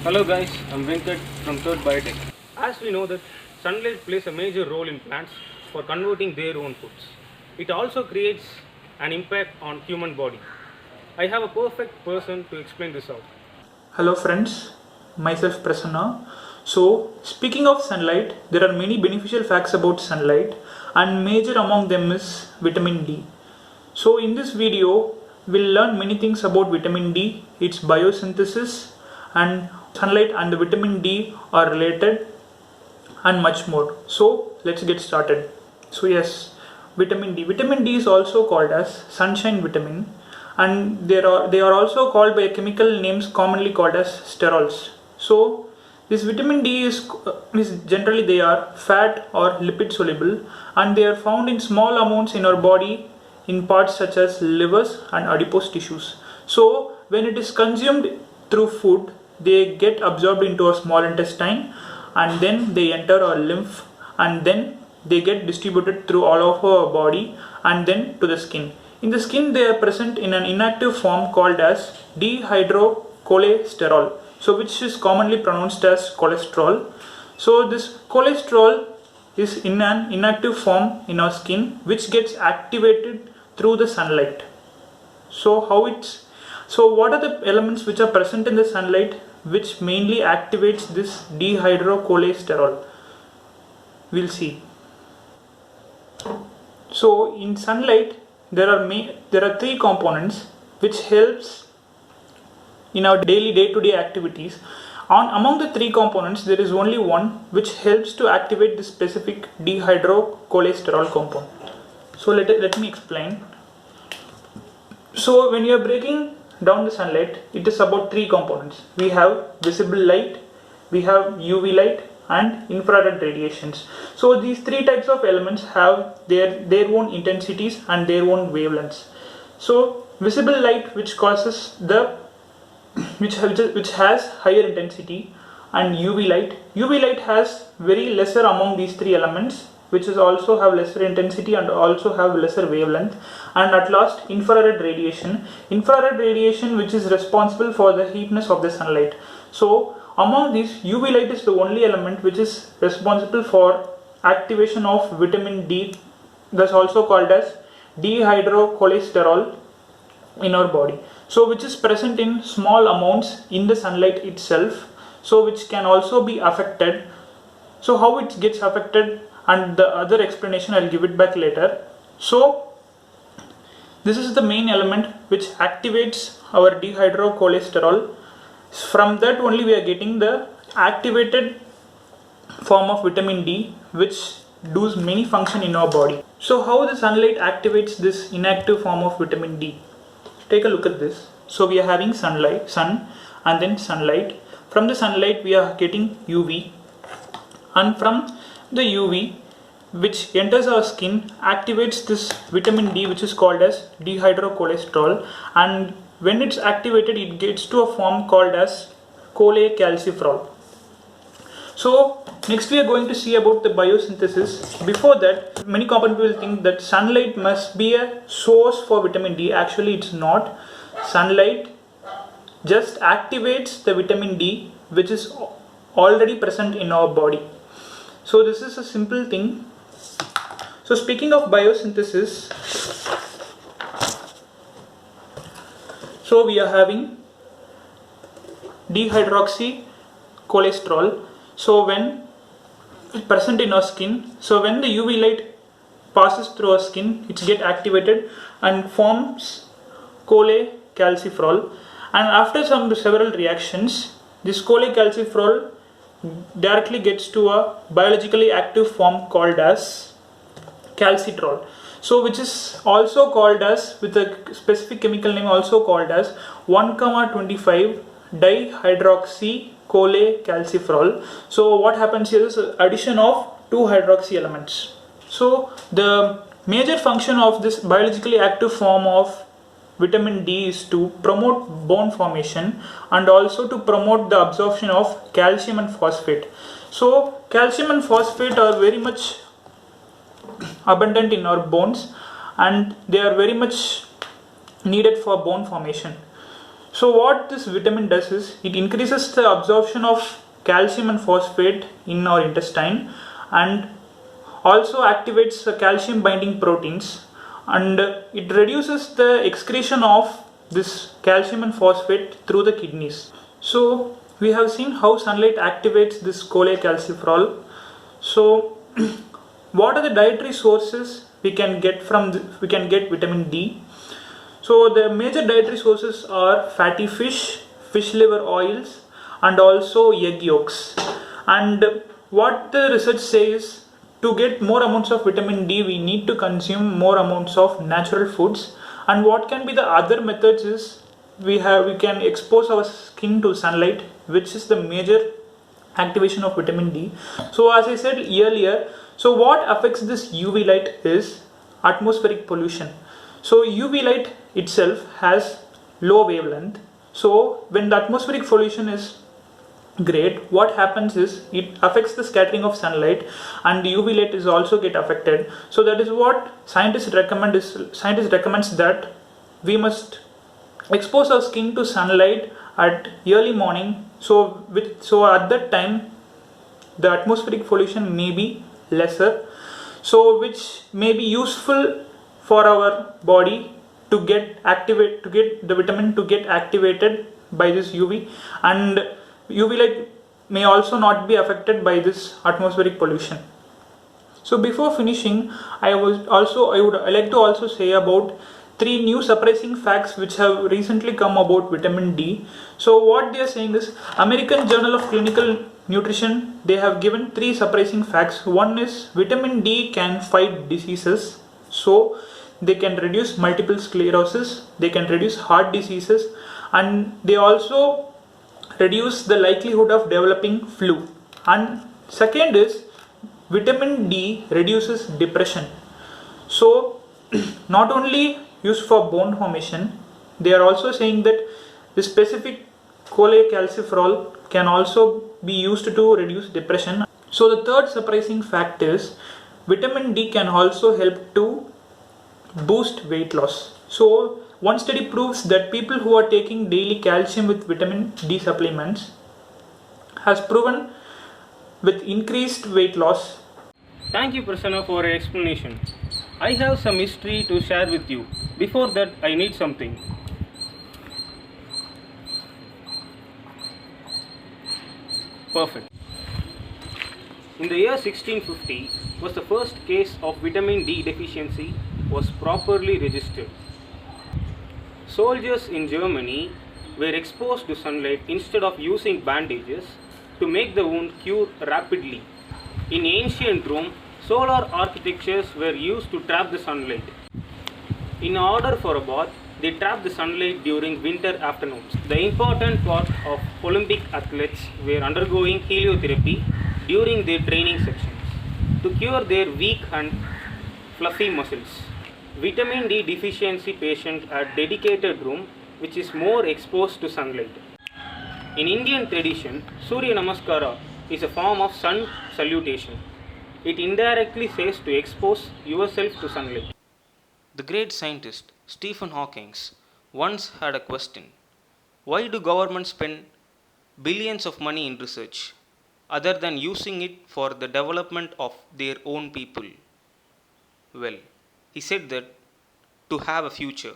Hello guys, I'm Venkat from Third Biotech. As we know that sunlight plays a major role in plants for converting their own foods. It also creates an impact on human body. I have a perfect person to explain this out. Hello friends, myself Prasanna. So speaking of sunlight, there are many beneficial facts about sunlight and major among them is vitamin D. So in this video, we'll learn many things about vitamin D, its biosynthesis and sunlight and the vitamin D are related and much more. So let's get started. So yes, vitamin D. Vitamin D is also called as sunshine vitamin and they are also called by chemical names commonly called as sterols. So this vitamin D is generally they are fat or lipid soluble and they are found in small amounts in our body in parts such as livers and adipose tissues. So when it is consumed through food, they get absorbed into our small intestine and then they enter our lymph and then they get distributed through all of our body and then to the skin. In the skin they are present in an inactive form called as dehydrocholesterol, so which is commonly pronounced as cholesterol. So this cholesterol is in an inactive form in our skin which gets activated through the sunlight. So what are the elements which are present in the sunlight which mainly activates this dehydrocholesterol? We'll see. So in sunlight there are three components which helps in our daily day-to-day activities. Among the three components there is only one which helps to activate the specific dehydrocholesterol compound. So let me explain. So when you are breaking down the sunlight, it is about three components. We have visible light, we have UV light and infrared radiations. So these three types of elements have their own intensities and their own wavelengths. So visible light which causes which has higher intensity, and UV light has very lesser among these three elements which is also have lesser intensity and also have lesser wavelength. And at last infrared radiation which is responsible for the heatness of the sunlight. So among these, UV light is the only element which is responsible for activation of vitamin D, thus also called as dehydrocholesterol in our body. So which is present in small amounts in the sunlight itself, so which can also be affected. So how it gets affected and the other explanation I'll give it back later. So this is the main element which activates our dehydrocholesterol. From that only we are getting the activated form of vitamin D which does many function in our body. So how the sunlight activates this inactive form of vitamin D? Take a look at this. So we are having sun and then sunlight. From the sunlight we are getting UV, and from the UV which enters our skin activates this vitamin D which is called as dehydrocholesterol, and when it's activated it gets to a form called as cholecalciferol. So next we are going to see about the biosynthesis. Before that, many common people think that sunlight must be a source for vitamin D. Actually it's not. Sunlight just activates the vitamin D which is already present in our body. So this is a simple thing. So speaking of biosynthesis, so we are having dehydroxycholesterol. So when it's present in our skin, so when the UV light passes through our skin, it gets activated and forms cholecalciferol, and after several reactions this cholecalciferol directly gets to a biologically active form called as calcitrol, so which is also called as, with a specific chemical name, also called as 1,25 dihydroxycholecalciferol. So what happens here is addition of two hydroxy elements. So the major function of this biologically active form of vitamin D is to promote bone formation and also to promote the absorption of calcium and phosphate. So calcium and phosphate are very much abundant in our bones and they are very much needed for bone formation. So what this vitamin does is it increases the absorption of calcium and phosphate in our intestine, and also activates the calcium binding proteins, and it reduces the excretion of this calcium and phosphate through the kidneys. So we have seen how sunlight activates this cholecalciferol. So what are the dietary sources we can get we can get vitamin D? So the major dietary sources are fatty fish, fish liver oils, and also egg yolks. And what the research says, to get more amounts of vitamin D, we need to consume more amounts of natural foods. And what can be the other methods is we can expose our skin to sunlight, which is the major activation of vitamin D. So as I said earlier, so what affects this UV light is atmospheric pollution. So UV light itself has low wavelength. So when the atmospheric pollution is great, what happens is it affects the scattering of sunlight, and the UV light is also get affected. So that is what scientists recommends that we must expose our skin to sunlight at early morning. So at that time the atmospheric pollution may be lesser, so which may be useful for our body to get the vitamin to get activated by this UV, and UV light may also not be affected by this atmospheric pollution. So before finishing, I would like to also say about three new surprising facts which have recently come about vitamin D. So what they are saying is, American Journal of Clinical Nutrition, they have given three surprising facts. One is vitamin D can fight diseases. So they can reduce multiple sclerosis, they can reduce heart diseases, and they also reduce the likelihood of developing flu. And second is vitamin D reduces depression. So not only used for bone formation, they are also saying that the specific cholecalciferol can also be used to reduce depression. So the third surprising fact is vitamin D can also help to boost weight loss. So one study proves that people who are taking daily calcium with vitamin D supplements has proven with increased weight loss. Thank you, Prasanna, for your explanation. I have some history to share with you. Before that, I need something. Perfect. In the year 1650 was the first case of vitamin D deficiency was properly registered. Soldiers in Germany were exposed to sunlight instead of using bandages to make the wound cure rapidly. In ancient Rome, solar architectures were used to trap the sunlight. In order for a bath, they trap the sunlight during winter afternoons. The important part of Olympic athletes were undergoing heliotherapy during their training sections to cure their weak and fluffy muscles. Vitamin D deficiency patient a dedicated room which is more exposed to sunlight. In Indian tradition, Surya Namaskara is a form of sun salutation. It indirectly says to expose yourself to sunlight. The great scientist Stephen Hawking once had a question. Why do governments spend billions of money in research other than using it for the development of their own people? Well, he said that to have a future.